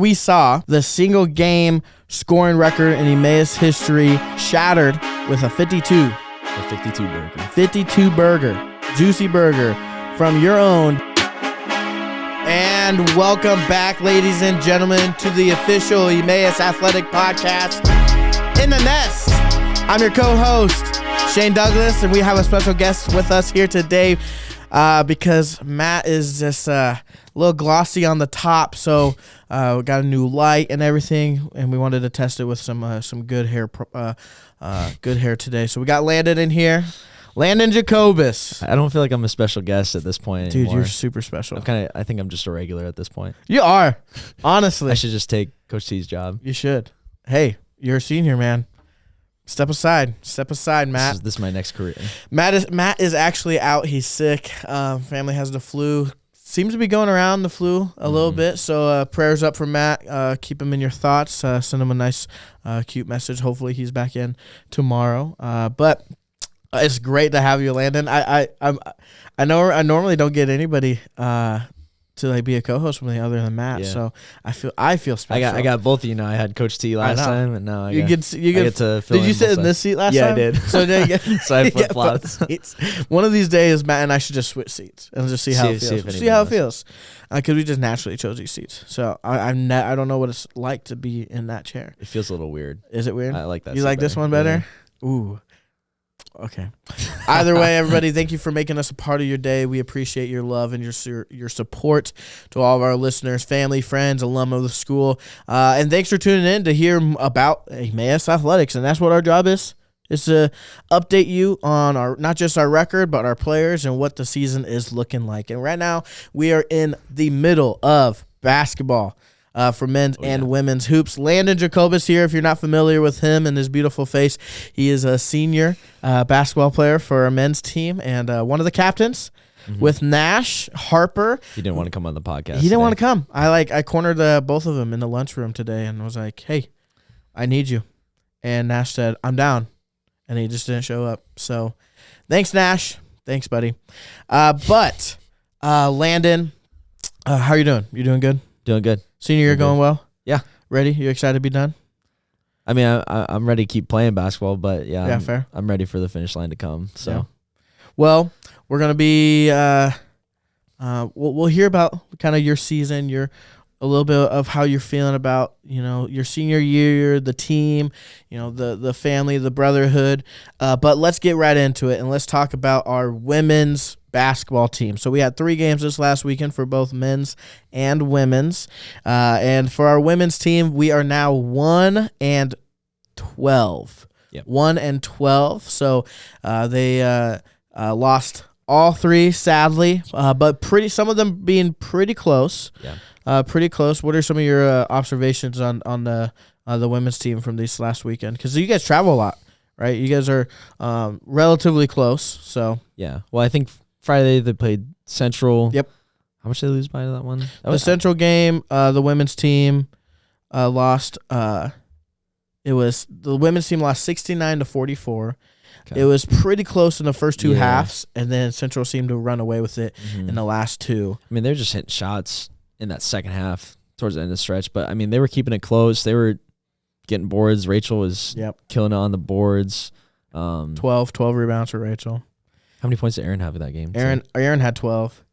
We saw the single game scoring record in Emmaus history shattered with a 52. A 52 burger. 52 burger. Juicy burger from your own. And welcome back, ladies and gentlemen, to the official Emmaus Athletic Podcast in the Nest. I'm your co-host, Shane Douglas, and we have a special guest with us here today because Matt is just a little glossy on the top, so we got a new light and everything, and we wanted to test it with some good hair today. So we got Landon in here. Landon Jacobus. I don't feel like I'm a special guest at this point anymore. Dude, you're super special. I think I'm just a regular at this point. You are, honestly. I should just take Coach T's job. You should. Hey, you're a senior, man. Step aside, Matt. This is my next career. Matt is actually out. He's sick. Family has the flu. Seems to be going around the flu a little bit. So prayers up for Matt. Keep him in your thoughts. Send him a nice, cute message. Hopefully he's back in tomorrow. But it's great to have you, Landon. I know I normally don't get anybody to be a co-host with me other than Matt. Yeah. So I feel special. I got both of you now. I had Coach T last time, and now I get to fill Did you sit in this seat last time? Yeah, I did. So I flip flops. One of these days, Matt and I should just switch seats and just see how it feels. See how it feels, because we just naturally chose these seats. So I don't know what it's like to be in that chair. It feels a little weird. Is it weird? I like that. You like this one better? Yeah. Ooh. Okay. Either way, everybody, thank you for making us a part of your day. We appreciate your love and your support to all of our listeners, family, friends, alum of the school. And thanks for tuning in to hear about Emmaus Athletics. And that's what our job is to update you on not just our record, but our players and what the season is looking like. And right now, we are in the middle of basketball. For men's and women's hoops. Landon Jacobus here, if you're not familiar with him and his beautiful face. He is a senior basketball player for our men's team and one of the captains with Nash, Harper. He didn't want to come on the podcast. He didn't want to come. I cornered both of them in the lunchroom today and was like, hey, I need you. And Nash said, I'm down. And he just didn't show up. So thanks, Nash. Thanks, buddy. But Landon, how are you doing? You doing good? Doing good. Senior year going well? Yeah. Ready? You excited to be done? I mean, I'm ready to keep playing basketball, but fair. I'm ready for the finish line to come. So, yeah. Well, we're gonna be we'll hear about kind of your season, a little bit of how you're feeling about your senior year, the team, the family, the brotherhood. But let's get right into it and let's talk about our women's basketball team. So we had 3 games this last weekend for both men's and women's. And for our women's team, we are now 1-12. Yep. 1-12. So they lost all 3, sadly, but some of them being pretty close. Yeah. Pretty close. What are some of your observations on the women's team from this last weekend? Because you guys travel a lot, right? You guys are relatively close. So yeah. Well, I think Friday they played Central. Yep. How much did they lose by that one? The Central game, the women's team lost. It was the women's team lost 69-44. Okay. It was pretty close in the first 2 halves, and then Central seemed to run away with it in the last 2. I mean, they're just hitting shots in that second half towards the end of the stretch, but I mean, they were keeping it close. They were getting boards. Rachel was killing it on the boards. 12 rebounds for Rachel. How many points did Aaron have in that game? Aaron had 12.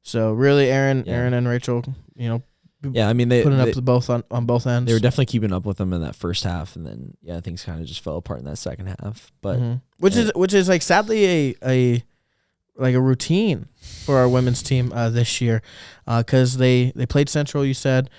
So really, Aaron and Rachel, I mean, they putting up both on both ends. They were definitely keeping up with them in that first half, and then things kind of just fell apart in that second half. But which is like sadly a routine for our women's team this year, because they played Central. You said.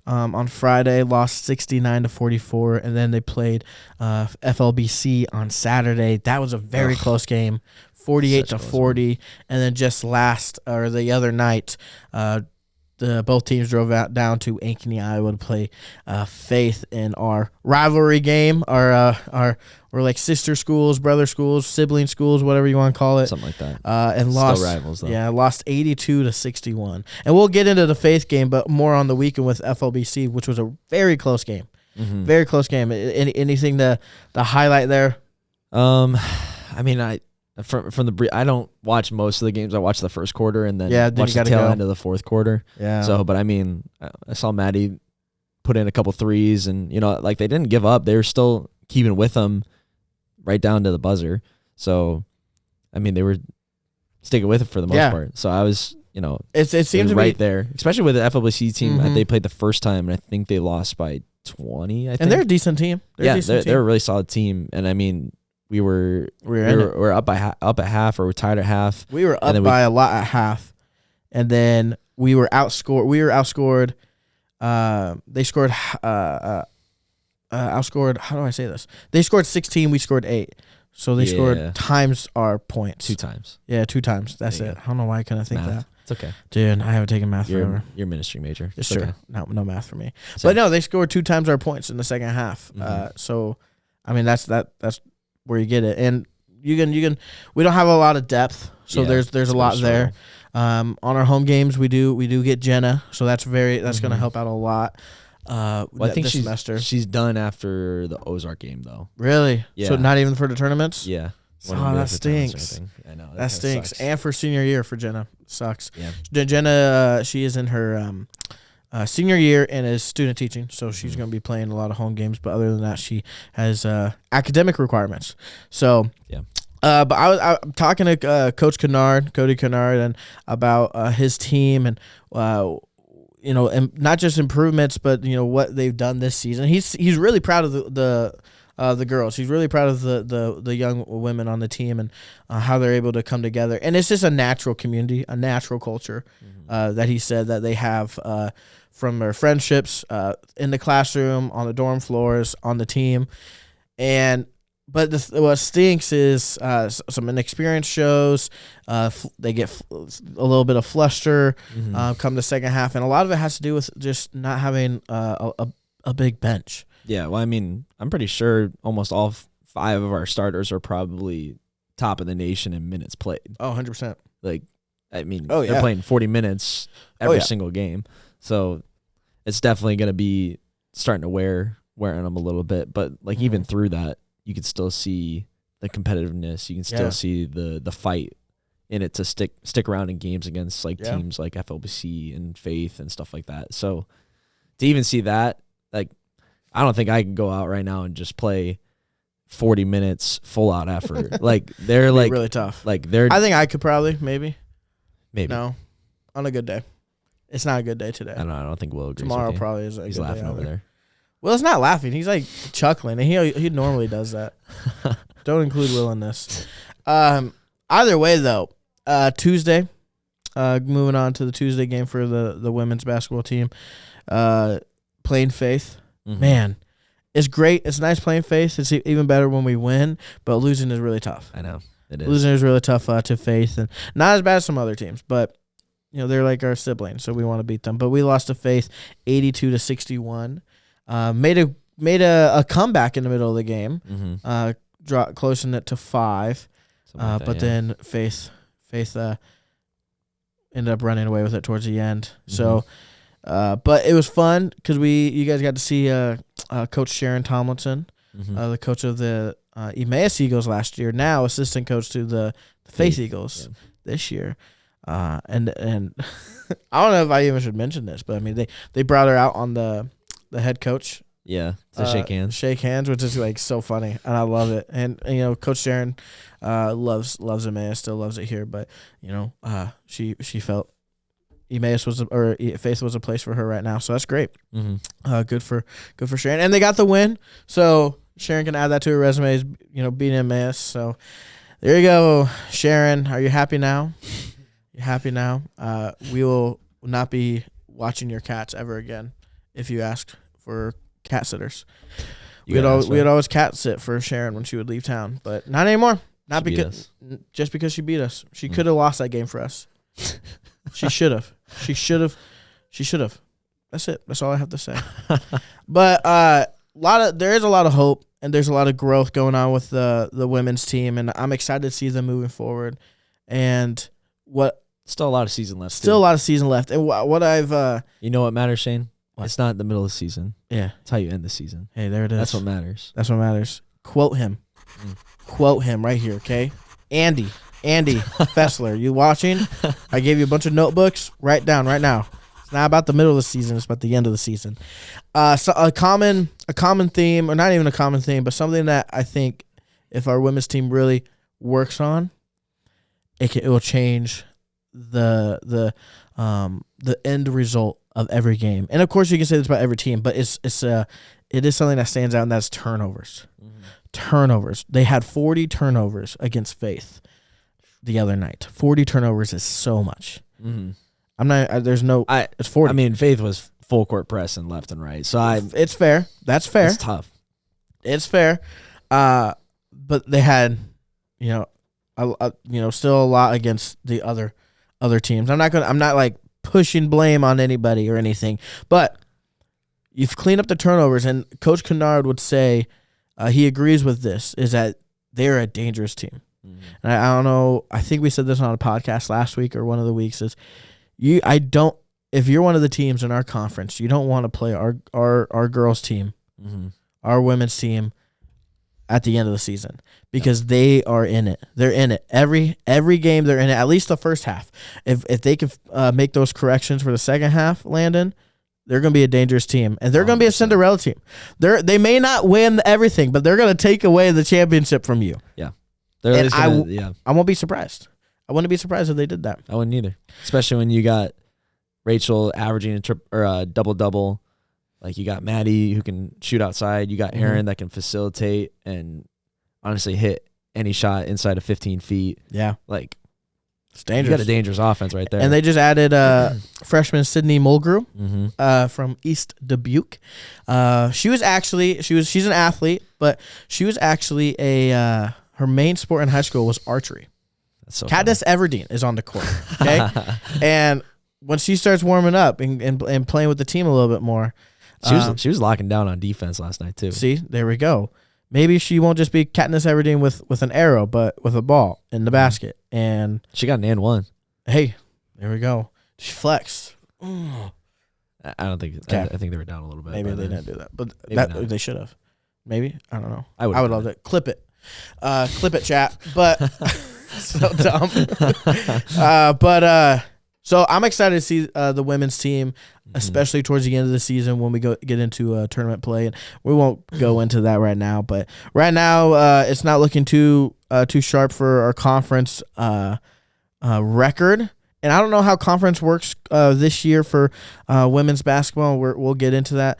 On Friday, lost 69-44, and then they played FLBC on Saturday. That was a very close game, 48-40, and then just the other night, both teams drove down to Ankeny, Iowa to play Faith in our rivalry game, we're like sister schools, brother schools, sibling schools, whatever you want to call it. Something like that. And still lost rivals, though. Yeah, lost 82-61. And we'll get into the Faith game, but more on the weekend with FLBC, which was a very close game. Very close game. Anything to highlight there? I mean, I don't watch most of the games. I watch the first quarter and then watch the tail end of the fourth quarter. Yeah. So, but I mean, I saw Maddie put in a couple threes, and like they didn't give up. They were still keeping with them right down to the buzzer. So, I mean, they were sticking with it for the most part. So I was, it seems right there, especially with the FWC team. Mm-hmm. They played the first time, and I think they lost by 20. I think. And they're a decent team. They're a really solid team. And I mean, we were up at half, or we're tied at half. We were up by a lot at half, and then we were outscored. They scored. Outscored. How do I say this? They scored 16. We scored 8. So they scored times our points. 2 times. Yeah, 2 times. That's it. I don't know why I couldn't think math. that. It's okay. Dude, I haven't taken math forever. You're a ministry major. It's true. Okay. No math for me. Same. But no, they scored 2 times our points in the second half. Mm-hmm. So, I mean, that's where you get it. And you can. We don't have a lot of depth, so there's a lot there. On our home games, we do get Jenna, so that's going to help out a lot. I think this semester. She's done after the Ozark game, though. Really? Yeah. So not even for the tournaments? Yeah. Oh, that stinks. I know. That stinks. Sucks. And for senior year for Jenna. Sucks. Yeah. Jenna, she is in her senior year and is student teaching, so she's going to be playing a lot of home games. But other than that, she has academic requirements. So, yeah. But I'm talking to Cody Kennard, and about his team and and not just improvements, but what they've done this season. He's really proud of the girls. He's really proud of the young women on the team and how they're able to come together. And it's just a natural community, a natural culture that he said that they have from their friendships in the classroom, on the dorm floors, on the team, But what stinks is some inexperience shows. They get a little bit of fluster come the second half, and a lot of it has to do with just not having a big bench. Yeah, well, I mean, I'm pretty sure almost all 5 of our starters are probably top of the nation in minutes played. Oh, 100%. Like, I mean, they're playing 40 minutes every single game. So it's definitely going to be starting to wear on them a little bit. But, like, even through that, you can still see the competitiveness. You can still see the fight in it to stick around in games against, like, teams like FLBC and Faith and stuff like that. So to even see that, like, I don't think I can go out right now and just play 40 minutes full out effort. Like, they're like really tough. Like, I think I could probably maybe. Maybe. No. On a good day. It's not a good day today. I don't think Will agrees. Tomorrow with you. probably is a He's good laughing day over there. Will is not laughing. He's like chuckling, and he normally does that. Don't include Will in this. Either way, though, Tuesday, moving on to the Tuesday game for the women's basketball team, playing Faith. Mm-hmm. Man, it's great. It's nice playing Faith. It's even better when we win, but losing is really tough. I know. It is. Losing is really tough to Faith, and not as bad as some other teams, but they're like our siblings, so we want to beat them. But we lost to Faith 82-61. Made a comeback in the middle of the game. Dropped closing it to 5. Then Faith ended up running away with it towards the end. So, but it was fun because you guys got to see Coach Sharon Tomlinson, the coach of the Emmaus Eagles last year, now assistant coach to the Faith Eagles this year. And I don't know if I even should mention this, but I mean they brought her out on the head coach. Yeah, to shake hands, which is like so funny, and I love it. And Coach Sharon loves Emmaus, still loves it here, but she felt Emmaus Faith was a place for her right now, so that's great. Good for Sharon, and they got the win, so Sharon can add that to her resume as beating Emmaus. So there you go, Sharon. Are you happy now? You happy now? We will not be watching your cats ever again if you asked for cat sitters. We'd always cat sit for Sharon when she would leave town, but not anymore. Not because just because she beat us. She could have lost that game for us. She should have. She should have. That's it. That's all I have to say. But there is a lot of hope, and there's a lot of growth going on with the women's team, and I'm excited to see them moving forward. And still a lot of season left. Still a lot of season left. And what I've you know what matters, Shane? It's not the middle of the season. Yeah. It's how you end the season. Hey, there it is. That's what matters. That's what matters. Quote him. Quote him right here, okay? Andy Fessler, you watching? I gave you a bunch of notebooks. Write down right now. It's not about the middle of the season. It's about the end of the season. So a common theme, or not even a common theme, but something that I think if our women's team really works on, it will change the end result of every game. And of course, you can say this about every team, but it is something that stands out, and that's turnovers. Mm-hmm. Turnovers. They had 40 turnovers against Faith the other night. 40 turnovers is so much. Mm-hmm. It's 40. I mean, Faith was full court pressing left and right. So it's fair. That's fair. It's tough. It's fair. But they had, still a lot against the other teams. I'm not like pushing blame on anybody or anything, but you've cleaned up the turnovers, and Coach Kennard would say he agrees with this, is that they're a dangerous team. Mm-hmm. And I don't know, I think we said this on a podcast last week or one of the weeks, is if you're one of the teams in our conference, you don't want to play our girls team, mm-hmm. our women's team at the end of the season, because they are in it. They're in it. Every game they're in it, at least the first half. If they can make those corrections for the second half, Landon, they're going to be a dangerous team, and they're going to be a Cinderella team. They may not win everything, but they're going to take away the championship from you. Yeah. I won't be surprised. I wouldn't be surprised if they did that. I wouldn't either, especially when you got Rachel averaging a double-double. Like, you got Maddie who can shoot outside. You got Aaron that can facilitate and honestly hit any shot inside of 15 feet. Yeah. Like, it's dangerous. You got a dangerous offense right there. And they just added freshman Sydney Mulgrew from East Dubuque. She's an athlete, but she was actually her main sport in high school was archery. That's so Katniss Everdeen is on the court. Okay. And when she starts warming up and playing with the team a little bit more, she was locking down on defense last night too. See, there we go. Maybe she won't just be Katniss Everdeen with an arrow, but with a ball in the basket. And she got an and one. Hey, there we go. She flexed. I don't think. I think they were down a little bit. Maybe they didn't do that, but they should have. Maybe, I don't know. I would love it. Clip it, chat. But so dumb. So I'm excited to see the women's team, especially towards the end of the season when we get into tournament play. And we won't go into that right now. But right now, it's not looking too sharp for our conference record. And I don't know how conference works this year for women's basketball. We'll get into that.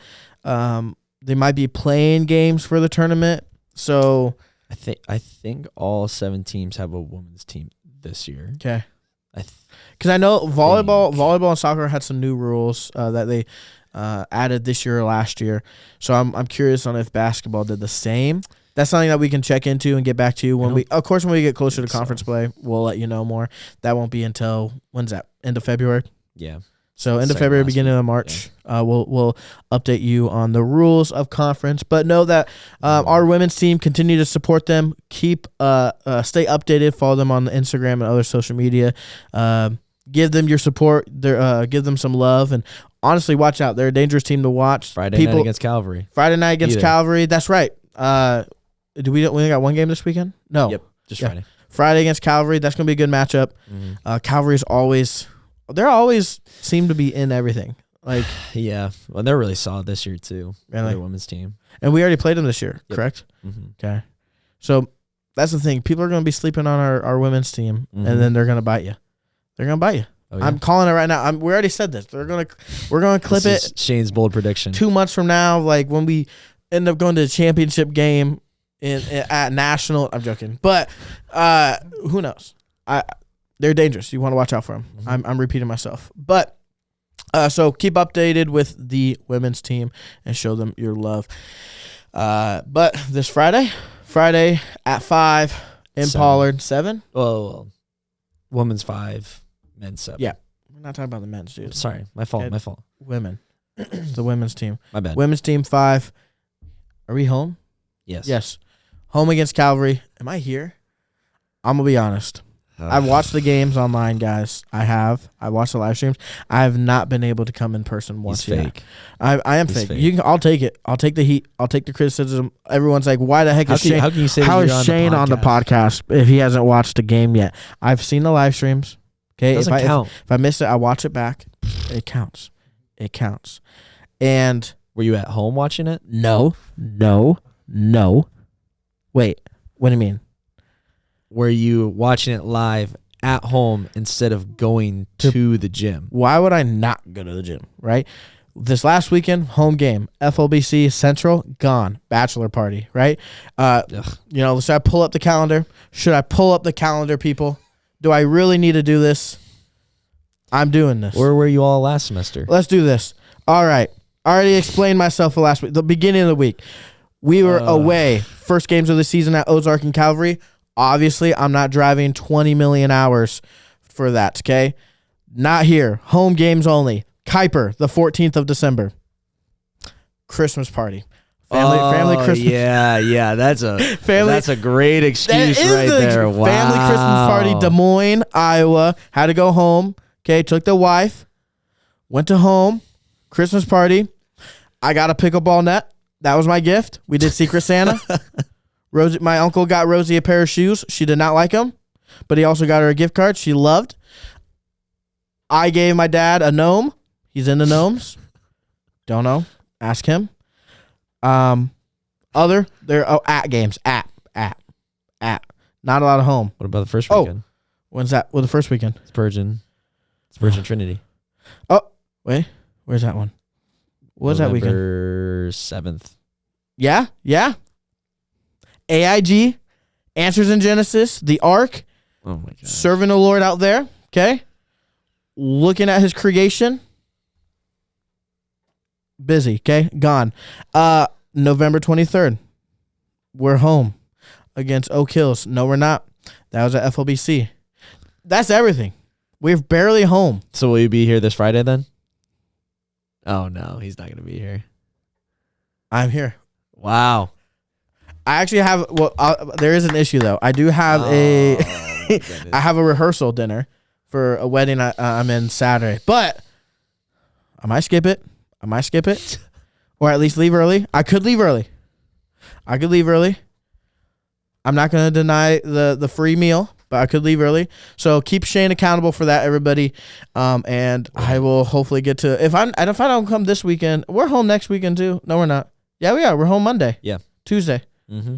They might be playing games for the tournament. So I think all 7 teams have a women's team this year. Okay. Because I know volleyball and soccer had some new rules that they added this year or last year. So I'm curious on if basketball did the same. That's something that we can check into and get back to when we get closer to conference play. We'll let you know more. That won't be until when's that? End of February. Yeah. So end of February, beginning of March, we'll update you on the rules of conference. But know that our women's team, continue to support them. Stay updated. Follow them on the Instagram and other social media. Give them your support. Give them some love. And honestly, watch out. They're a dangerous team to watch. Friday night against Calvary. Calvary. That's right. We only got one game this weekend? No. Yep. Just Friday. Friday against Calvary. That's going to be a good matchup. Mm-hmm. Calvary's always seem to be in everything. Like, yeah. Well, they're really solid this year too. Really? The women's team. And we already played them this year, correct? Mm-hmm. Okay. So that's the thing. People are going to be sleeping on our women's team, and then they're going to bite you. They're going to bite you. Oh, yeah. I'm calling it right now. We already said this. We're gonna clip it. Shane's bold prediction. 2 months from now, like when we end up going to the championship game at national. I'm joking, but who knows? They're dangerous. You want to watch out for them. Mm-hmm. I'm repeating myself, but so keep updated with the women's team and show them your love. But this Friday at 5 in 7. Pollard 7. Well, women's 5, men's 7. Yeah, we're not talking about the men's, dude. Sorry, my fault. Women, it's the women's team. My bad. Women's team 5. Are we home? Yes. Home against Calvary. Am I here? I'm gonna be honest. I've watched the games online, guys. I watched the live streams. I have not been able to come in person once yet. Fake. I am fake. I'll take it. I'll take the heat. I'll take the criticism. Everyone's like, "Why the heck is Shane? How can you say how is Shane on the podcast if he hasn't watched the game yet?" I've seen the live streams. Okay, it doesn't count. If I miss it, I watch it back. It counts. It counts. And Were you at home watching it? no. Wait, what do you mean? Were you watching it live at home instead of going to the gym? Why would I not go to the gym, right? This last weekend, home game, FLBC Central, gone. Bachelor party, right? Should I pull up the calendar? People? Do I really need to do this? I'm doing this. Where were you all last semester? Let's do this. All right. I already explained myself for last week. The beginning of the week, we were away. First games of the season at Ozark and Calvary. Obviously, I'm not driving 20 million hours for that, okay? Not here. Home games only. Kuiper, the 14th of December. Christmas party. Family Christmas. Yeah. That's a great excuse there. Wow. Family Christmas party, Des Moines, Iowa. Had to go home. Okay, took the wife. Went to home. Christmas party. I got a pickleball net. That was my gift. We did Secret Santa. Rosie, my uncle got Rosie a pair of shoes. She did not like them, but he also got her a gift card she loved. I gave my dad a gnome. He's into gnomes. Don't know. Ask him. At games. At. Not a lot of home. What about the first weekend? When's that? Well, the first weekend. Spurgeon Trinity. Oh, wait. Where's that one? What was that weekend? November 7th. Yeah. AIG, Answers in Genesis, the Ark. Oh my God. Serving the Lord out there. Okay. Looking at his creation. Busy. Okay. Gone. November 23rd. We're home against Oak Hills. No, we're not. That was at FLBC. That's everything. We're barely home. So will you be here this Friday then? Oh no, he's not gonna be here. I'm here. Wow. I actually have. Well, there is an issue though. I do have I have a rehearsal dinner for a wedding I'm in Saturday, but I might skip it. Or at least leave early. I could leave early. I'm not going to deny the free meal, but I could leave early. So keep Shane accountable for that, everybody. And I will hopefully get to, if I don't come this weekend, we're home next weekend too. No, we're not. Yeah, we are. We're home Monday. Yeah. Tuesday. Mm-hmm.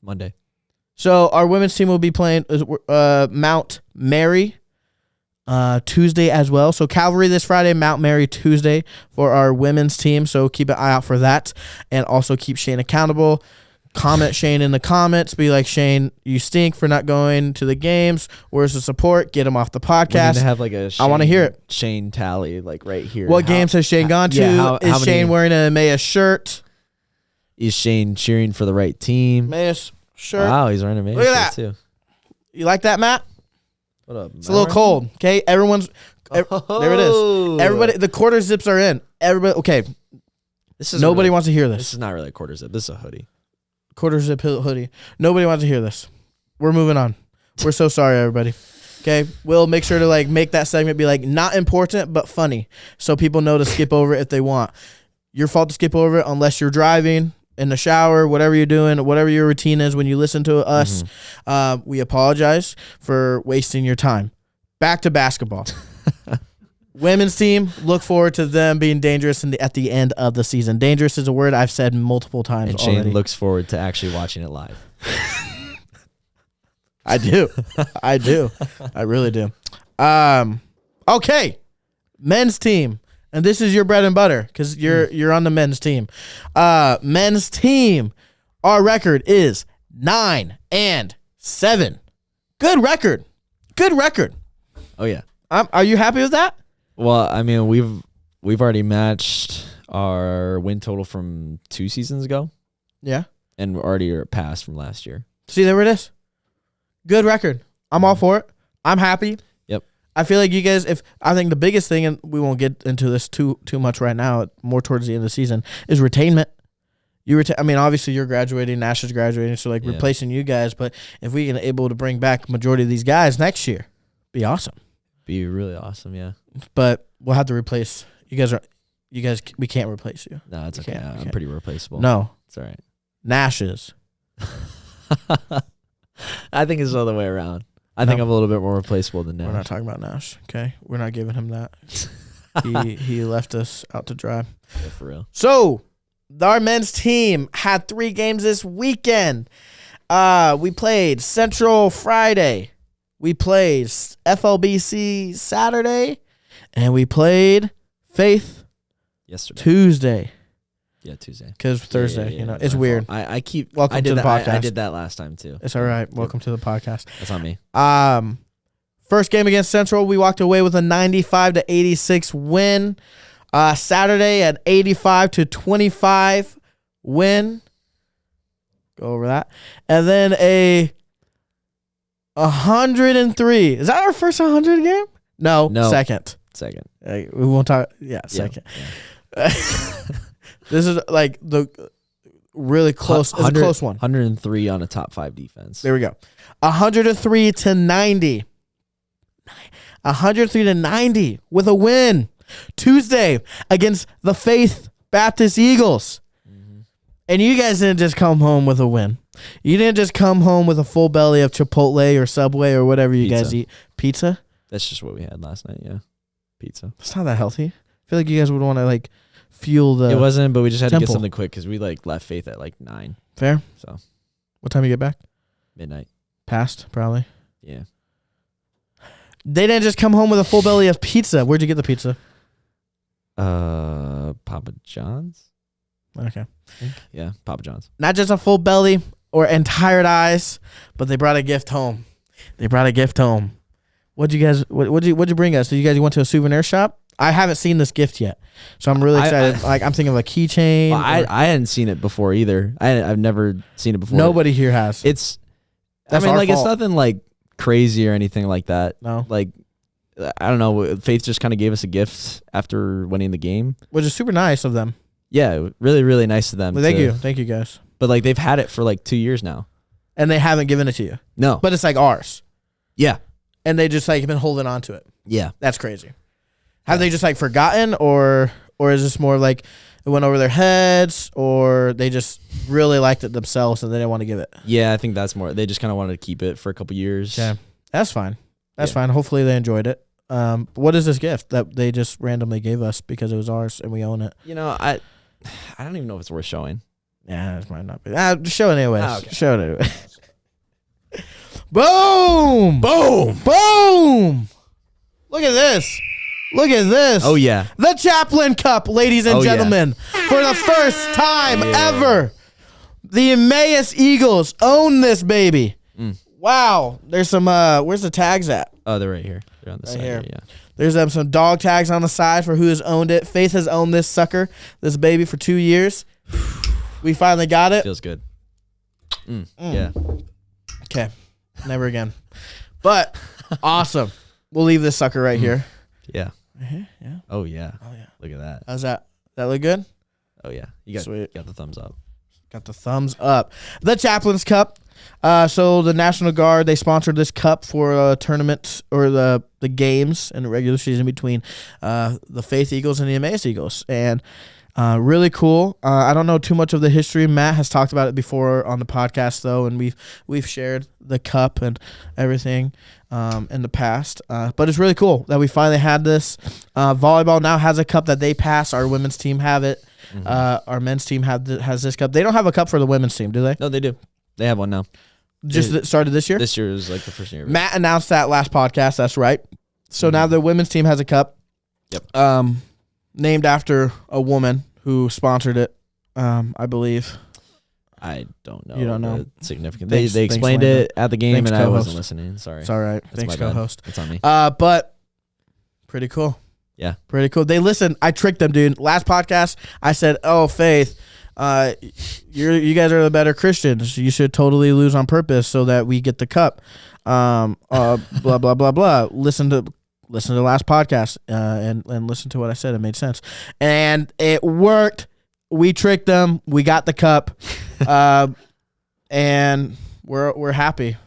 Monday. So our women's team will be playing Mount Mary Tuesday as well. So Calvary this Friday, Mount Mary Tuesday for our women's team. So keep an eye out for that. And also keep Shane accountable. Comment Shane in the comments. Be like, Shane, you stink for not going to the games. Where's the support? Get him off the podcast. We need to have like a Shane, I want to hear it. Shane tally, like right here. What games has Shane gone to? Yeah, is Shane wearing an Emmaus shirt? Is Shane cheering for the right team? Emmaus shirt. Wow, he's wearing an Emmaus Look at shirt too. You like that, Matt? What up? It's a little cold. Okay, there it is. Everybody, the quarter zips are in. Everybody, okay. Nobody wants to hear this. This is not really a quarter zip. This is a hoodie. Quarter zip hoodie. Nobody wants to hear this. We're moving on. We're so sorry, everybody. Okay, we'll make sure to make that segment be not important but funny, so people know to skip over it if they want. Your fault to skip over it unless you're driving, in the shower, whatever you're doing, whatever your routine is when you listen to us. Mm-hmm. We apologize for wasting your time. Back to basketball. Women's team, look forward to them being dangerous at the end of the season. Dangerous is a word I've said multiple times and Shane already. Looks forward to actually watching it live. I do. I really do. Okay. Men's team. And this is your bread and butter because you're on the men's team. Men's team, our record is 9-7. Good record. Oh yeah. Are you happy with that? Well, I mean, we've already matched our win total from 2 seasons ago. Yeah. And we're already past from last year. See, there it is. Good record. I'm all for it. I'm happy. Yep. I feel like you guys, I think the biggest thing, and we won't get into this too much right now, more towards the end of the season, is retainment. I mean, obviously you're graduating, Nash is graduating, so replacing you guys. But if we can able to bring back majority of these guys next year, be awesome. Be really awesome, yeah. But we'll have to replace you guys. We can't replace you. No, it's okay. I'm pretty replaceable. No, it's all right. Nash is. I think it's the other way around. I think I'm a little bit more replaceable than Nash. We're not talking about Nash, okay? We're not giving him that. he left us out to dry. Yeah, for real. So, our men's team had 3 games this weekend. We played Central Friday. We played FLBC Saturday. And we played Faith yesterday. Tuesday. Yeah, Tuesday. Because Thursday, it's weird. I keep. Welcome I did to the that. podcast. I did that last time too. It's all right. Welcome to the podcast. That's on me. First game against Central, we walked away with a 95-86 win. Saturday, an 85-25 win. Go over that. And then a 103. Is that our first 100 game? No. Second. We won't talk. Yeah, second. Yeah. This is like the really close. It's a close one. 103 on a top 5 defense. There we go. 103-90. 103-90 with a win. Tuesday against the Faith Baptist Eagles. Mm-hmm. And you guys didn't just come home with a win. You didn't just come home with a full belly of Chipotle or Subway or whatever you guys eat. Pizza? That's just what we had last night, yeah. Pizza. It's not that healthy. I feel like you guys would want to like fuel the It wasn't, but we just had temple. to get something quick because we like left Faith at like 9. Fair? So what time you get back? midnight. Past, probably. Yeah. They didn't just come home with a full belly of pizza. Where'd you get the pizza? Papa John's? Okay. Yeah, Papa John's. Not just a full belly and tired eyes, but they brought a gift home. What'd you bring us? Did you guys went to a souvenir shop? I haven't seen this gift yet, so I'm really excited. I'm thinking of a keychain. Well, I hadn't seen it before either. I've never seen it before. Nobody here has. It's That's it's fault. nothing like crazy or anything like that. No. Like, I don't know. Faith just kind of gave us a gift after winning the game, which is super nice of them. Yeah, really, really nice of them. Well, thank you guys. But like they've had it for like 2 years now, and they haven't given it to you. No, but it's like ours. Yeah, and they just like been holding on to it. Yeah, that's crazy. Have they just like forgotten, or is this more like it went over their heads, or they just really liked it themselves and they didn't want to give it? Yeah, I think that's more. They just kind of wanted to keep it for a couple years. Yeah, that's fine. That's fine. Hopefully they enjoyed it. What is this gift that they just randomly gave us because it was ours and we own it? You know, I don't even know if it's worth showing. Yeah, it might not be. Show it anyways. Okay. Show it anyways. Boom! Boom! Boom! Look at this. Look at this. Oh, yeah. The Chaplain Cup, ladies and gentlemen. Yeah. For the first time ever, the Emmaus Eagles own this baby. Mm. Wow. There's some, where's the tags at? Oh, they're right here. They're on the side here, yeah. There's some dog tags on the side for who has owned it. Faith has owned this sucker, this baby, for 2 years. We finally got it. Feels good. Yeah. Okay. Never again. But awesome. We'll leave this sucker right here. Yeah. Yeah. Oh yeah. Oh yeah. Look at that. How's that? That look good? Oh yeah. You got the thumbs up. Got the thumbs up. The Chaplain's Cup. So the National Guard, they sponsored this cup for a tournament or the games and the regular season between the Faith Eagles and the Emmaus Eagles. And really cool. I don't know too much of the history. Matt has talked about it before on the podcast though, and we've shared the cup and everything in the past. But it's really cool that we finally had this. Volleyball now has a cup that they pass. Our women's team have it. Mm-hmm. Our men's team has this cup. They don't have a cup for the women's team, do they? No, they do. They have one now. Just started this year? This year is like the first year. Matt announced that last podcast. That's right. So now the women's team has a cup. Yep. Named after a woman who sponsored it, I believe. I don't know. You don't know? Significant. They explained it at the game, and I wasn't listening. Sorry. It's all right. That's thanks, co-host. It's on me. But pretty cool. Yeah. Pretty cool. They listened. I tricked them, dude. Last podcast, I said, "Oh, Faith, you guys are the better Christians. You should totally lose on purpose so that we get the cup." Blah blah blah blah. Listen to the last podcast and listen to what I said. It made sense, and it worked. We tricked them. We got the cup, and we're happy.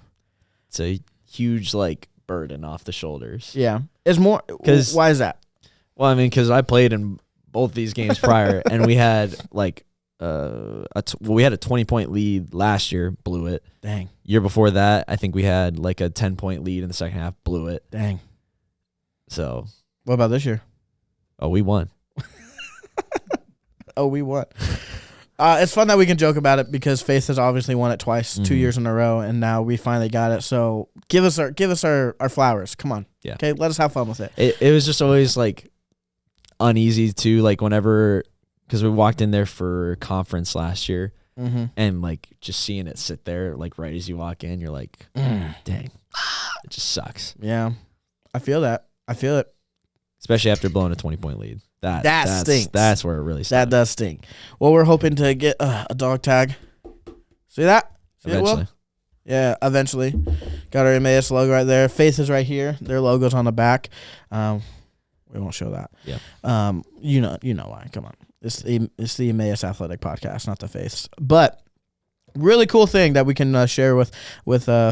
It's a huge like burden off the shoulders. Yeah, it's more. Because why is that? Well, I mean, because I played in both these games prior, and we had like we had a 20-point lead last year, blew it. Dang. Year before that, I think we had like a 10-point lead in the second half, blew it. Dang. So what about this year? Oh, we won. Oh, we won. It's fun that we can joke about it because Faith has obviously won it twice, 2 years in a row, and now we finally got it. So give us our flowers. Come on. Yeah. Okay, let us have fun with it. It was just always like uneasy too, like whenever, because we walked in there for conference last year, and like just seeing it sit there like right as you walk in, you're like, dang, it just sucks. Yeah, I feel that. I feel it. Especially after blowing a 20-point lead. That stinks. That's where it really stinks. That does stink. Well, we're hoping to get a dog tag. See that? See Eventually. it, Will? Yeah, eventually. Got our Emmaus logo right there. Faith is right here. Their logo's on the back. We won't show that. Yeah. You know why. Come on. It's the Emmaus Athletic Podcast, not the Faiths. But really cool thing that we can share with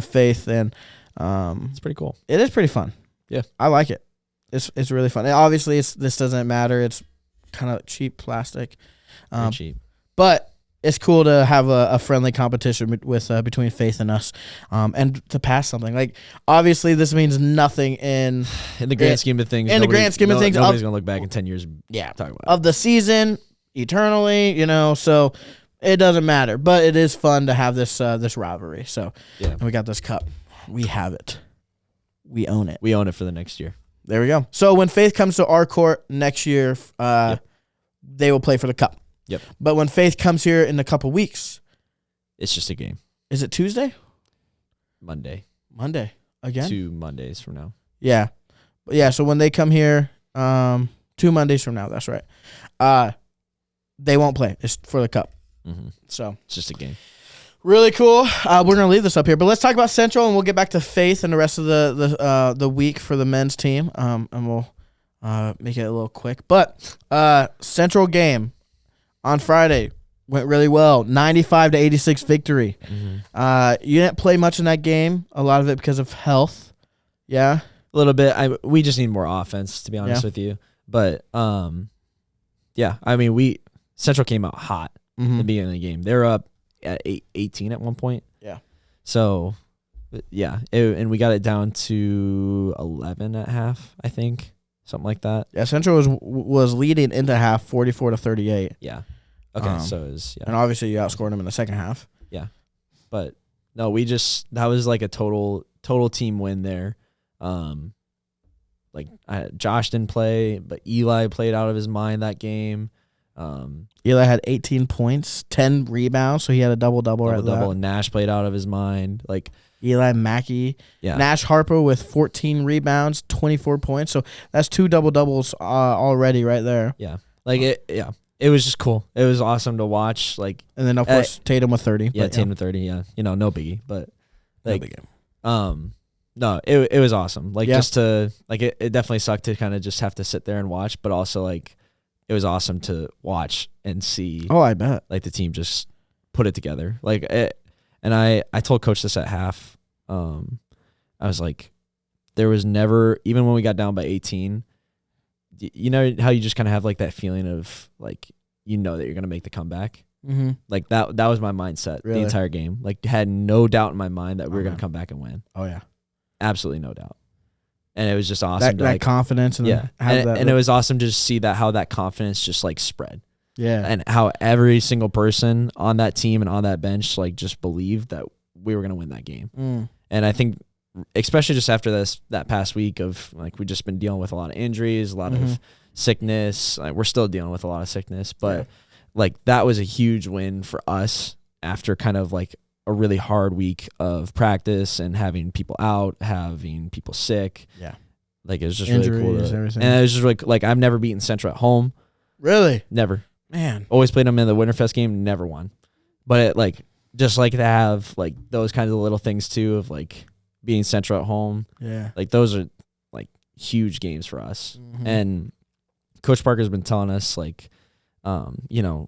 Faith, and It's pretty cool. it is pretty fun. Yeah. I like it. It's really fun. And obviously, this doesn't matter. It's kind of cheap plastic. Pretty cheap. But it's cool to have a friendly competition with between Faith and us, and to pass something. Like, obviously, this means nothing in the grand scheme of things. Nobody's nobody's gonna look back in 10 years. And talk about of the season eternally. So it doesn't matter. But it is fun to have this rivalry. So and we got this cup. We have it. We own it. We own it for the next year. There we go. So when Faith comes to our court next year, they will play for the cup. Yep. But when Faith comes here in a couple weeks, It's just a game. is it Tuesday? Monday. Again? 2 Mondays from now. Yeah. So when they come here, 2 Mondays from now, that's right. They won't play. It's for the cup. So It's just a game. really cool. We're gonna leave this up here, but let's talk about Central, and we'll get back to Faith and the rest of the week for the men's team. And we'll make it a little quick. But Central game on Friday went really well. 95-86 victory. You didn't play much in that game. A lot of it because of health. Yeah. A little bit. We just need more offense, to be honest with you. But yeah, I mean, Central came out hot at the beginning of the game. They were up at 18 at one point. Yeah. So yeah, and we got it down to 11 at half, I think, something like that. Yeah. Central was leading into half, 44-38. Yeah. Okay. So it was, and obviously you outscored them in the second half. Yeah. But no, that was like a total team win there. Josh didn't play, but Eli played out of his mind that game. Eli had 18 points, 10 rebounds, so he had a double-double right there. And Nash played out of his mind. Like Eli Mackey. Yeah. Nash Harper with 14 rebounds, 24 points. So that's 2 double-doubles already right there. Yeah. It was just cool. It was awesome to watch. Like, and then of course Tatum with 30. Yeah, Tatum with 30. Yeah, no biggie, but like, no biggie. No, it was awesome. Like, just to it definitely sucked to kind of just have to sit there and watch, but also like it was awesome to watch and see. Oh, I bet. Like the team just put it together. And I told Coach this at half. I was like, there was never, even when we got down by 18. You know how you just kind of have like that feeling of like, that you're gonna make the comeback. Like that was my mindset the entire game. Like, had no doubt in my mind that we were gonna come back and win. Oh yeah, absolutely no doubt. And it was just awesome. That confidence and and it was awesome to just see how that confidence just like spread. Yeah, and how every single person on that team and on that bench like just believed that we were gonna win that game. And I think, especially just after that past week of like, we've just been dealing with a lot of injuries, a lot of sickness. Like, we're still dealing with a lot of sickness, but like that was a huge win for us after kind of like a really hard week of practice and having people out, having people sick. Yeah. Like, it was just injuries, really cool. Everything. And it was just like I've never beaten Central at home. Really? Never. Man. Always played them in the Winterfest game, never won. But just like to have like those kinds of little things too, of like being Central at home. Yeah. Like, those are like huge games for us. And Coach Parker's been telling us like,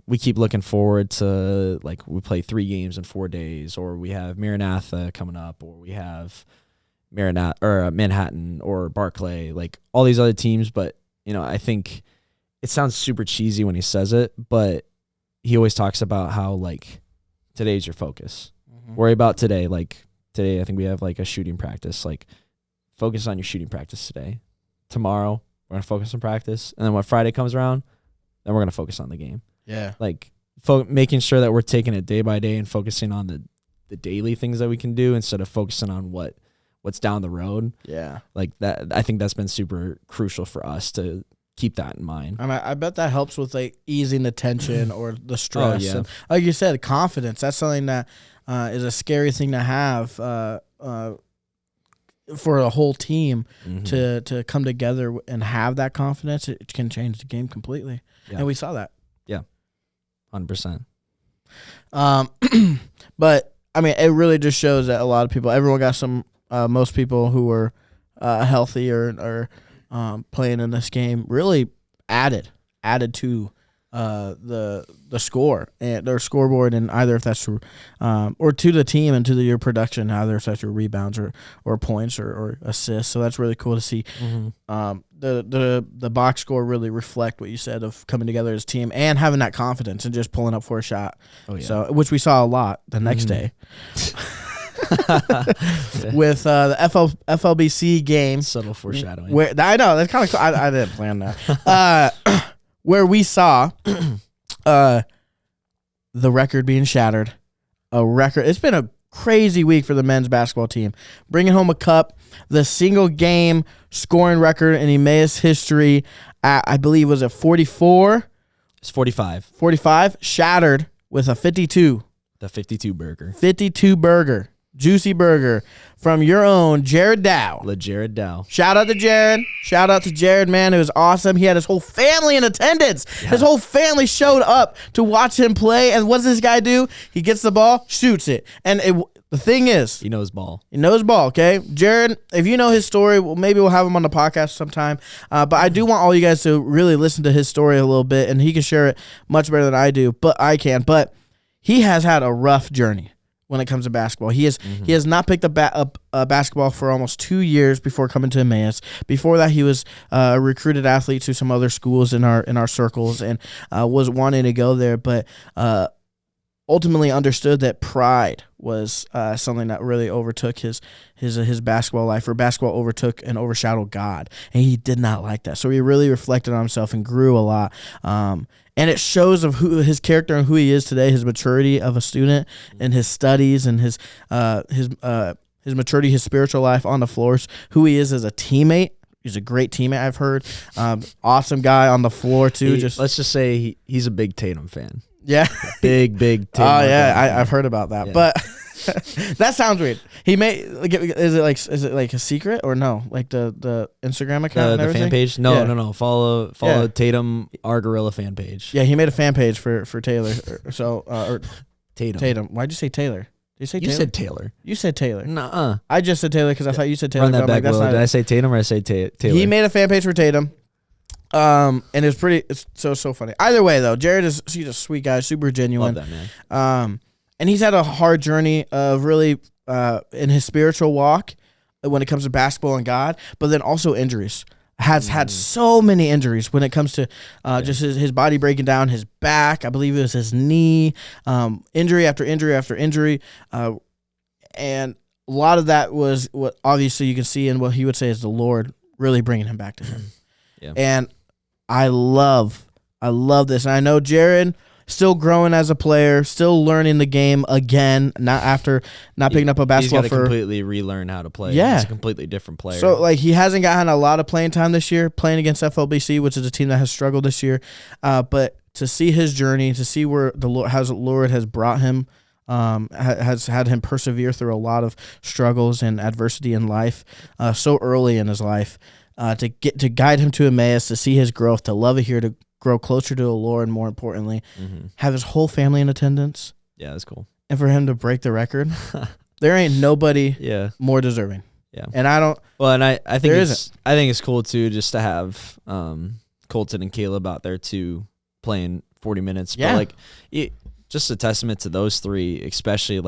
we keep looking forward to like, we play 3 games in 4 days, or we have Maranatha coming up, or we have Manhattan or Barclay, like all these other teams. But, I think it sounds super cheesy when he says it, but he always talks about how like today's your focus. Worry about today. Like, today, I think we have like a shooting practice. Like, focus on your shooting practice today. Tomorrow, We're gonna focus on practice, and then when Friday comes around, then we're gonna focus on the game. Yeah. Like making sure that we're taking it day by day and focusing on the daily things that we can do instead of focusing on what's down the road. Yeah. Like that, I think that's been super crucial for us to keep that in mind. I mean, I bet that helps with like easing the tension or the stress. Oh, yeah. And like you said, confidence. That's something that is a scary thing to have for a whole team to come together and have that confidence. It can change the game completely. Yeah. And we saw that. 100%. But I mean, it really just shows that a lot of people, everyone got most people who were healthy or playing in this game really added to the score and their scoreboard, and either if that's through, or to the team and to your production, either if that's through rebounds or points or assists. So that's really cool to see. The box score really reflect what you said of coming together as a team and having that confidence and just pulling up for a shot. Oh, yeah. So which we saw a lot the next day. With the FLBC game. Subtle foreshadowing. Where I know that's kind of cool. I didn't plan that. Where we saw the record being shattered. A record. It's been a crazy week for the men's basketball team. Bringing home a cup, the single game scoring record in Emmaus history, I believe was at 44. It's 45. 45, shattered with a 52. The 52 burger. 52 burger. Juicy burger from your own Jared Dow. LeJared Dow. Shout out to Jared. Shout out to Jared, man. It was awesome. He had his whole family in attendance. Yeah. His whole family showed up to watch him play. And what does this guy do? He gets the ball, shoots it. And the thing is, he knows ball. He knows ball, okay? Jared, if you know his story, maybe we'll have him on the podcast sometime. But I do want all you guys to really listen to his story a little bit, and he can share it much better than I do. But he has had a rough journey when it comes to basketball. He has not picked up basketball for almost 2 years before coming to Emmaus. Before that, he was a recruited athlete to some other schools in our circles and was wanting to go there, but ultimately understood that pride was something that really overtook his basketball life, or basketball overtook and overshadowed God, and he did not like that. So he really reflected on himself and grew a lot. And it shows of who his character and who he is today, his maturity of a student and his studies and his maturity, his spiritual life on the floors, who he is as a teammate. He's a great teammate, I've heard. Awesome guy on the floor, too. Let's just say he's a big Tatum fan. Yeah. Big Tatum. Oh, yeah, I've heard about that. Yeah. But that sounds weird. He may is it like a secret or no? Like the Instagram account, and the fan page? No. Follow Tatum, our Gorilla fan page. Yeah, he made a fan page for Taylor. Or Tatum. Why'd you say Taylor? Did you say Taylor? You said Taylor. You said Taylor. Nuh-uh. I just said Taylor because I thought you said Taylor. Run that back, Will. Did I say Tatum or I say Taylor? He made a fan page for Tatum. And it's so funny. Either way though, he's a sweet guy, super genuine. Love that man. And he's had a hard journey of really in his spiritual walk when it comes to basketball and God, but then also injuries. Has had so many injuries when it comes to just his body breaking down, his back, I believe it was his knee, injury after injury after injury. And a lot of that was what obviously you can see in what he would say is the Lord really bringing him back to him. Yeah. And I love this. And I know Jared still growing as a player, still learning the game again, not picking up a basketball. He's got to completely relearn how to play. Yeah. He's a completely different player. So, he hasn't gotten a lot of playing time this year, playing against FLBC, which is a team that has struggled this year. But to see his journey, to see where the Lord has brought him, has had him persevere through a lot of struggles and adversity in life so early in his life, to guide him to Emmaus, to see his growth, to love it here, to grow closer to the Lord, more importantly, have his whole family in attendance. Yeah, that's cool. And for him to break the record, there ain't nobody more deserving. Yeah. And I don't. Well, and I think it's cool too, just to have Colton and Caleb out there too, playing 40 minutes. Yeah. But just a testament to those three, especially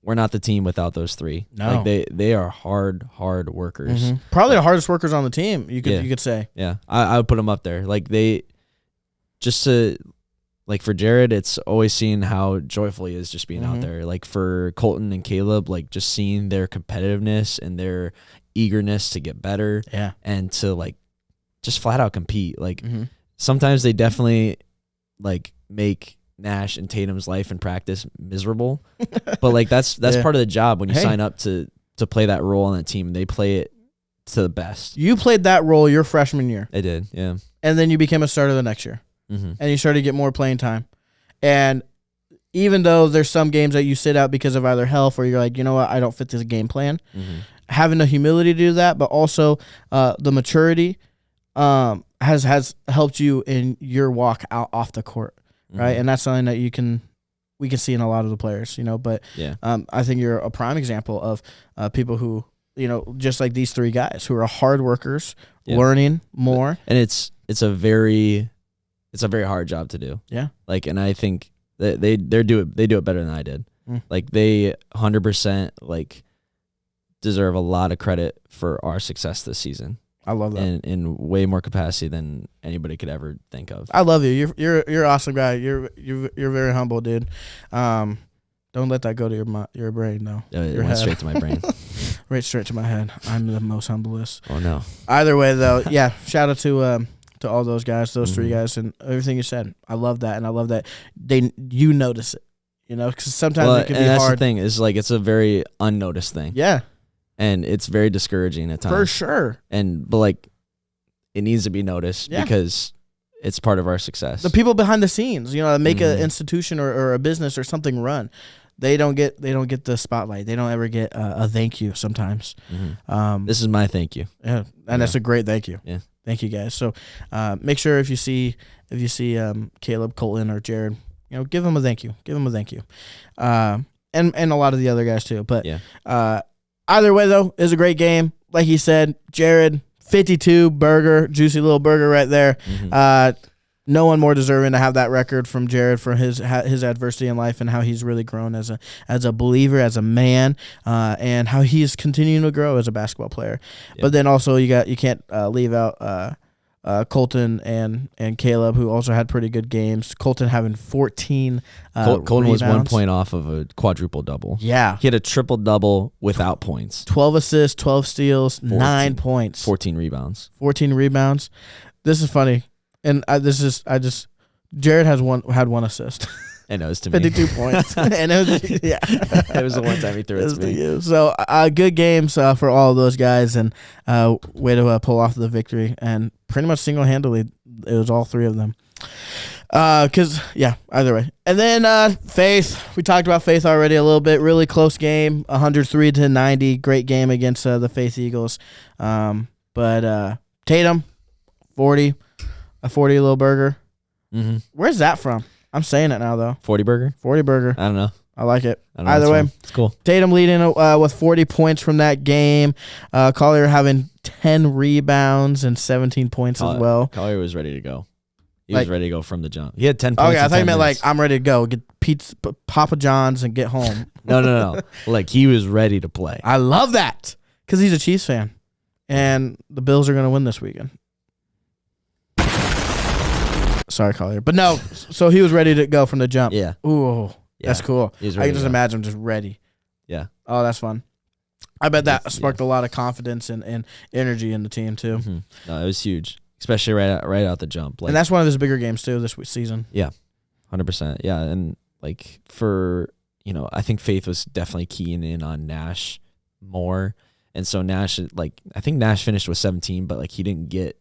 we're not the team without those three. No. They are hard workers. Probably the hardest workers on the team, you could say. Yeah. I would put them up there. For Jared, it's always seeing how joyful he is just being out there. For Colton and Caleb, just seeing their competitiveness and their eagerness to get better. Yeah. And to just flat out compete. Like Sometimes they definitely like make Nash and Tatum's life in practice miserable, but like that's part of the job when you sign up to play that role on that team. They play it to the best. You played that role your freshman year. I did, yeah. And then you became a starter the next year. And you started to get more playing time. And even though there's some games that you sit out because of either health or you're like, you know what, I don't fit this game plan, having the humility to do that, but also the maturity has helped you in your walk out off the court, right? And that's something that we can see in a lot of the players, you know. But I think you're a prime example of people who, you know, just like these three guys who are hard workers, learning more. And it's a very hard job to do. Yeah. Like, and I think that they do it better than I did. Like they 100% like deserve a lot of credit for our success this season. I love that. And in way more capacity than anybody could ever think of. I love you. You're an awesome guy. You're very humble, dude. Don't let that go to your brain though. It went straight to my brain. Right straight to my head. I'm the most humblest. Oh no. Either way though, yeah. Shout out to all those guys, those three guys, and everything you said. I love that, and I love that you notice it. You know, because sometimes it can be hard. That's the thing is like it's a very unnoticed thing. Yeah. And it's very discouraging at times. For sure. But like, it needs to be noticed because it's part of our success. The people behind the scenes, you know, that make an institution or a business or something run, they don't get the spotlight. They don't ever get a thank you sometimes. This is my thank you. Yeah, and that's a great thank you. Yeah, thank you guys. So make sure if you see Caleb, Colton, or Jared, you know, give them a thank you. Give them a thank you. And a lot of the other guys too. But either way, though, it was a great game. Like he said, Jared, 52 burger, juicy little burger right there. No one more deserving to have that record from Jared for his adversity in life and how he's really grown as a believer, as a man, and how he's continuing to grow as a basketball player. But then also you can't leave out Colton and Caleb, who also had pretty good games. Colton having 14 Colton rebounds. was 1 point off of a quadruple double. Yeah. He had a triple double without points. 12 assists, 12 steals, 9 points. 14 rebounds. 14 rebounds. This is funny. And Jared had one assist. I know, it was to me. 52 points. And it was, it was the one time he threw it to me. So good games for all of those guys, and way to pull off the victory. And pretty much single-handedly, it was all three of them. Either way. And then Faith. We talked about Faith already a little bit. Really close game, 103-90. Great game against the Faith Eagles. But Tatum, 40. A 40 little burger. Where's that from? I'm saying it now, though. 40 burger? 40 burger. I don't know. I like it. Either way, it's cool. Tatum leading with 40 points from that game. Collier having 10 rebounds and 17 points as well. Collier was ready to go. He was ready to go from the jump. He had 10 points. Okay, I thought you meant like, I'm ready to go. Get pizza, Papa John's, and get home. No. Like, he was ready to play. I love that because he's a Chiefs fan. And the Bills are going to win this weekend. Sorry, Collier. But no, so he was ready to go from the jump. Yeah. Ooh, that's cool. I can just imagine him just ready. Yeah. Oh, that's fun. I bet that sparked a lot of confidence and energy in the team, too. No, it was huge, especially right out the jump. Like, and that's one of his bigger games, too, this season. Yeah, 100%. Yeah, and, like, I think Faith was definitely keying in on Nash more. And so Nash, like, I think Nash finished with 17, but, like, he didn't get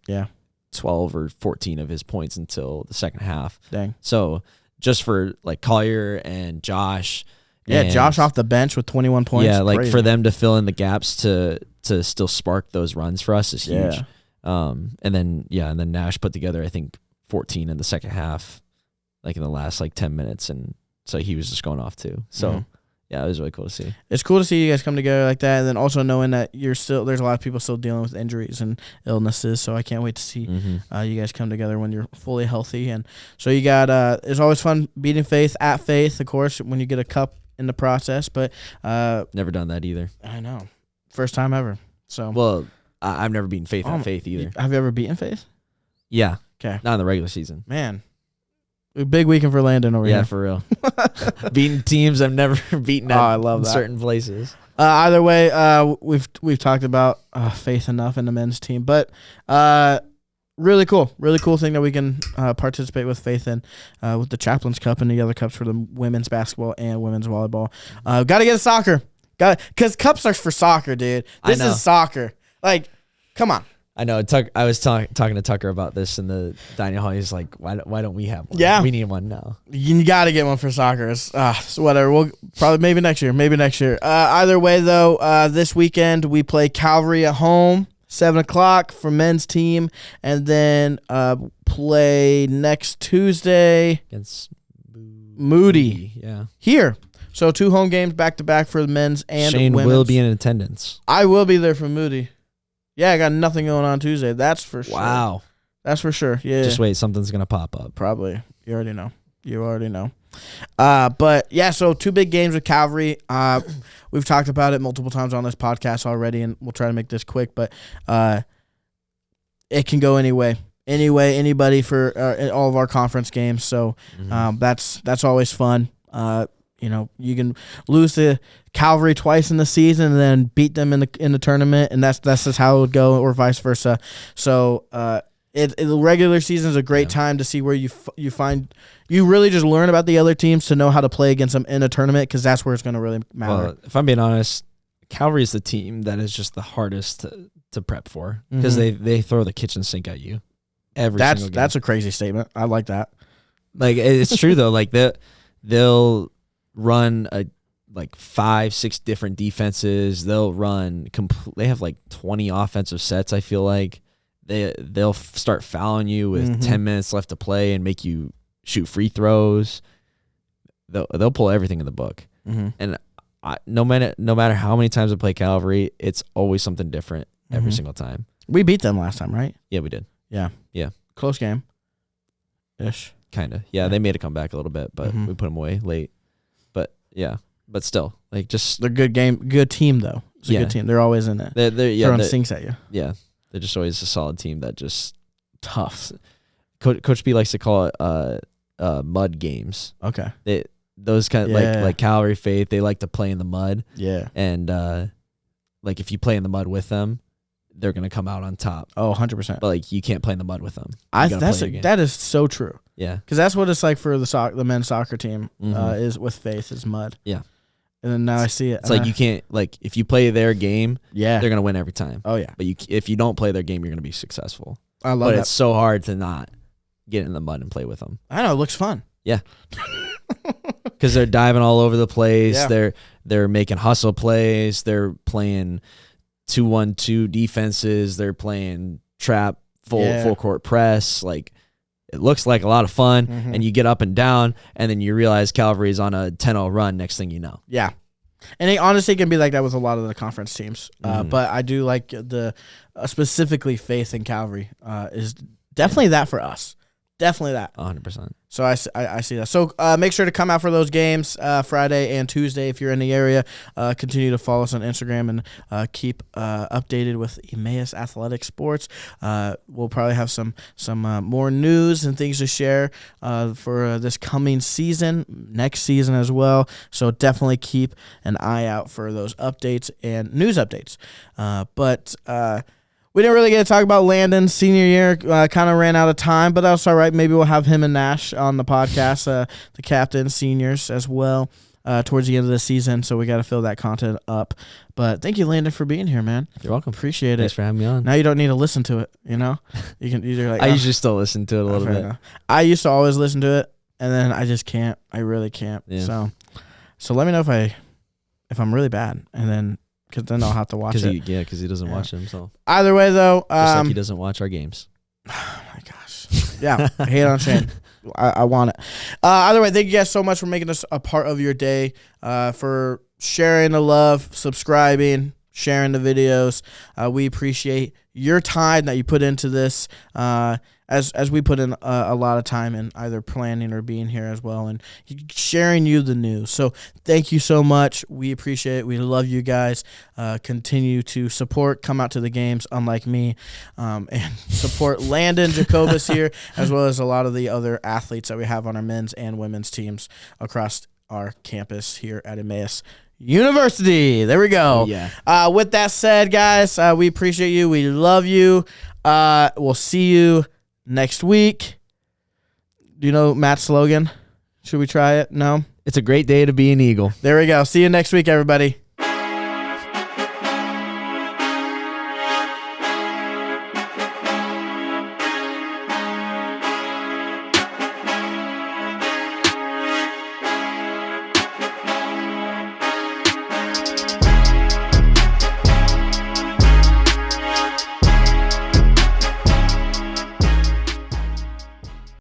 12 or 14 of his points until the second half. Dang. So just for like Collier and Josh. Yeah, Josh off the bench with 21 points. Yeah, like crazy. for them to fill in the gaps to still spark those runs for us is huge. Yeah. And then Nash put together I think 14 in the second half, like in the last like 10 minutes, and so he was just going off too. So yeah, it was really cool to see. It's cool to see you guys come together like that, and then also knowing that there's a lot of people still dealing with injuries and illnesses. So I can't wait to see you guys come together when you're fully healthy. And so you got it's always fun beating Faith at Faith, of course, when you get a cup in the process. But never done that either. I know, first time ever. So well, I've never beaten Faith at Faith either. Have you ever beaten Faith? Yeah. Okay. Not in the regular season. Man. A big weekend for Landon over here. Yeah, for real. Beating teams I've never beaten at I love that. certain places. Either way, we've talked about Faith enough in the men's team, but really cool thing that we can participate with Faith in with the Chaplain's Cup and the other cups for the women's basketball and women's volleyball. Got to get a soccer. Because cups are for soccer, dude. This is soccer. Like, come on. I know. I was talking to Tucker about this in the dining hall. He's like, why don't we have one? Yeah. We need one now. You got to get one for soccer. So whatever. We'll probably maybe next year. Either way, though, this weekend we play Calvary at home, 7:00 for men's team, and then play next Tuesday Against Moody. Yeah. Here. So 2 home games back-to-back for the men's and Shane women's. will be in attendance. I will be there for Moody. Yeah, I got nothing going on Tuesday. That's for sure. Wow. That's for sure. Yeah. Just wait. Something's going to pop up. Probably. You already know. But, yeah, so 2 big games with Calvary. We've talked about it multiple times on this podcast already, and we'll try to make this quick. But it can go anyway. Anybody for all of our conference games. So that's always fun. You can lose to Calvary twice in the season and then beat them in the tournament, and that's just how it would go, or vice versa. So the regular season is a great time to see where you really just learn about the other teams to know how to play against them in a tournament, because that's where it's going to really matter. Well, if I'm being honest, Calvary is the team that is just the hardest to prep for, because they throw the kitchen sink at you every single game. That's a crazy statement. I like that. Like, it's true though. Like they'll run 5-6 different defenses. They'll run they have like 20 offensive sets. I feel like they'll start fouling you with 10 minutes left to play and make you shoot free throws. They'll pull everything in the book. And no matter how many times I play Calvary, it's always something different every single time. We beat them last time, right? Yeah, we did. Yeah. Close game ish. Kind of. Yeah, they made a comeback a little bit, but we put them away late. Yeah, but still, like, just they're good team though. It's a good team. They're always in it. They're throwing sinks at you. Yeah, they're just always a solid team that just tough. Coach B likes to call it mud games. Okay. Those kind of like Calvary Faith, they like to play in the mud. Yeah. And like if you play in the mud with them, they're gonna come out on top. Oh, 100%. But like you can't play in the mud with them. That is so true. Yeah, because that's what it's like for the men's soccer team. Is with Faith is mud. Yeah, and then now I see it. It's like you can't, like, if you play their game, they're gonna win every time. Oh yeah, but if you don't play their game, you're gonna be successful. I love but that. It's so hard to not get in the mud and play with them. I know, it looks fun. Yeah, because they're diving all over the place. Yeah. They're making hustle plays. They're playing 2-1-2 defenses. They're playing trap full court press. Like, it looks like a lot of fun, and you get up and down, and then you realize Calvary's on a 10-0 run next thing you know. Yeah. And it honestly can be like that with a lot of the conference teams. But I do like the specifically Faith and Calvary is definitely that for us. Definitely that. 100%. So I see that. So make sure to come out for those games Friday and Tuesday if you're in the area. Continue to follow us on Instagram and keep updated with Emmaus Athletic Sports. We'll probably have some more news and things to share for this coming season, next season as well. So definitely keep an eye out for those updates and news updates. But we didn't really get to talk about Landon's senior year. Kind of ran out of time, but that's all right. Maybe we'll have him and Nash on the podcast, the captain, seniors as well, towards the end of the season. So we got to fill that content up. But thank you, Landon, for being here, man. You're welcome. Appreciate it. Thanks for having me on. Now you don't need to listen to it, you know? You can either like I usually still listen to it a little bit. Enough. I used to always listen to it, and then I just can't. I really can't. Yeah. So let me know if I'm really bad, and then because then I'll have to watch it. Because he doesn't watch it himself. Either way, though, just like he doesn't watch our games. Oh my gosh. Yeah, I hate on Shane. I want it. Either way, thank you guys so much for making us a part of your day, for sharing the love, subscribing, sharing the videos. We appreciate your time that you put into this, as we put in a lot of time in either planning or being here as well and sharing you the news. So thank you so much. We appreciate it. We love you guys. Continue to support, come out to the games, unlike me, and support Landon Jacobus here, as well as a lot of the other athletes that we have on our men's and women's teams across our campus here at Emmaus University. There we go. Yeah. With that said, guys, we appreciate you. We love you. We'll see you next week. Do you know Matt's slogan? Should we try it? No? It's a great day to be an Eagle. There we go. See you next week, everybody.